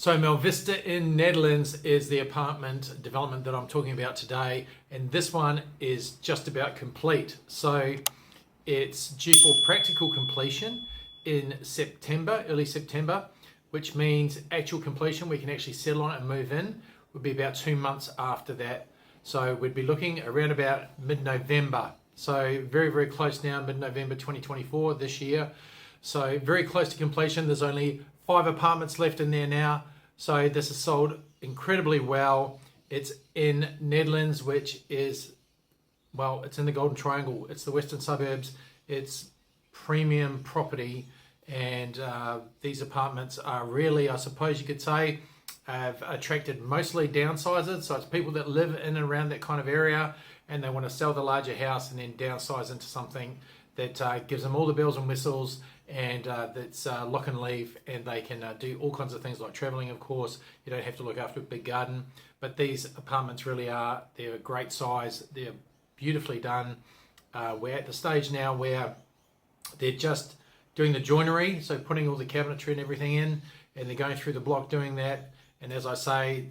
So Melvista in Nedlands is the apartment development that I'm talking about today, and this one is just about complete. So it's due for practical completion in September, early September, which means actual completion, we can actually settle on it and move in, would be about 2 months after that. So we'd be looking around about mid-November. So very, very close now, mid-November 2024 this year. So very close to completion. There's only 5 apartments left in there now. So this is sold incredibly well. It's in Nedlands, which is, well, it's in the Golden Triangle. It's the western suburbs. It's premium property. And these apartments are really, I suppose you could say, have attracted mostly downsizers. So it's people that live in and around that kind of area and they want to sell the larger house and then downsize into something that gives them all the bells and whistles, and that's lock and leave, and they can do all kinds of things like traveling, of course. You don't have to look after a big garden, but these apartments really are, they're a great size, they're beautifully done. We're at the stage now where they're just doing the joinery, so putting all the cabinetry and everything in, and they're going through the block doing that. And as I say,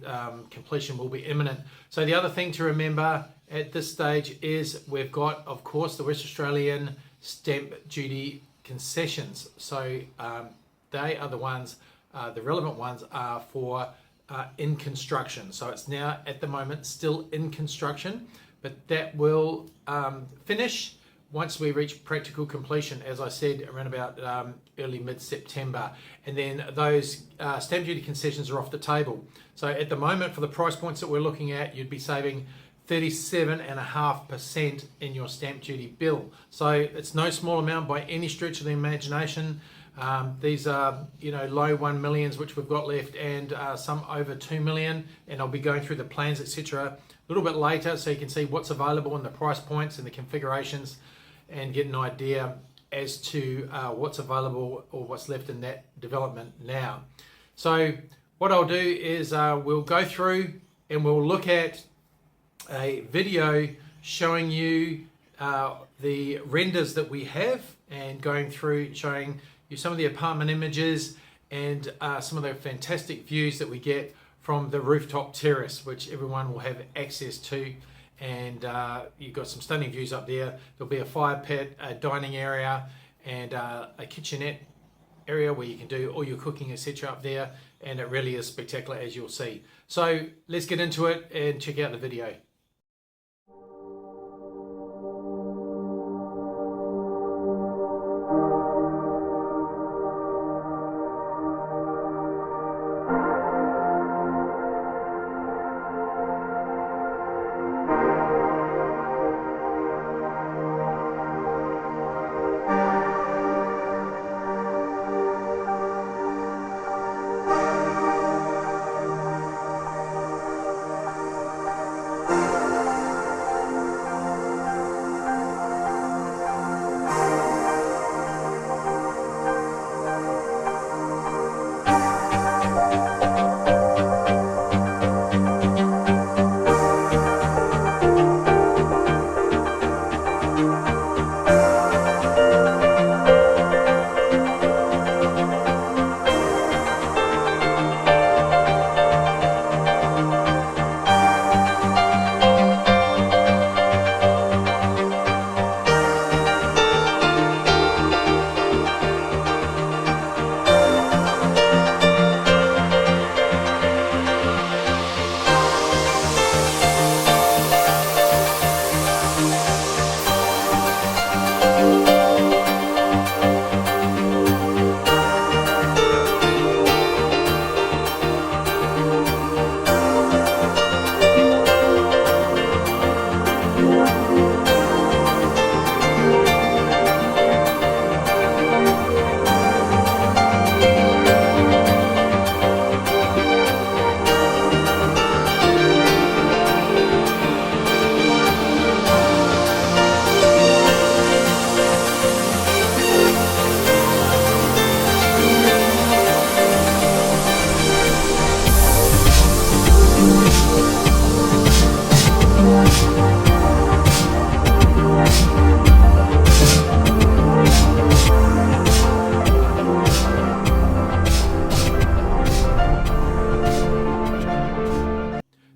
completion will be imminent. So the other thing to remember at this stage is we've got, of course, the West Australian stamp duty concessions. So they are the ones, the relevant ones are for in construction. So it's now at the moment still in construction, but that will finish once we reach practical completion, as I said, around about early mid-September. And then those stamp duty concessions are off the table. So at the moment, for the price points that we're looking at, you'd be saving 37.5% in your stamp duty bill. So it's no small amount by any stretch of the imagination. These are, low 1 millions which we've got left, and some over 2 million. And I'll be going through the plans, etc. a little bit later, so you can see what's available and the price points and the configurations, and get an idea as to what's available or what's left in that development now. So what I'll do is we'll go through and we'll look at a video showing you the renders that we have, and going through showing you some of the apartment images and some of the fantastic views that we get from the rooftop terrace, which everyone will have access to. And you've got some stunning views up there. There'll be a fire pit, a dining area, and a kitchenette area where you can do all your cooking, etc. up there. And it really is spectacular, as you'll see. So let's get into it and check out the video.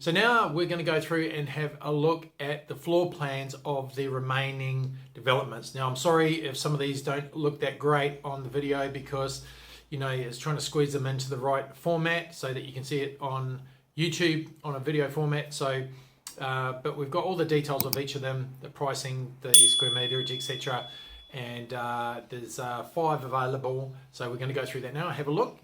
So now we're going to go through and have a look at the floor plans of the remaining developments. Now I'm sorry if some of these don't look that great on the video because it's trying to squeeze them into the right format so that you can see it on YouTube on a video format. So but we've got all the details of each of them, the pricing, the square meterage, etc. And there's 5 available. So we're going to go through that now. Have a look.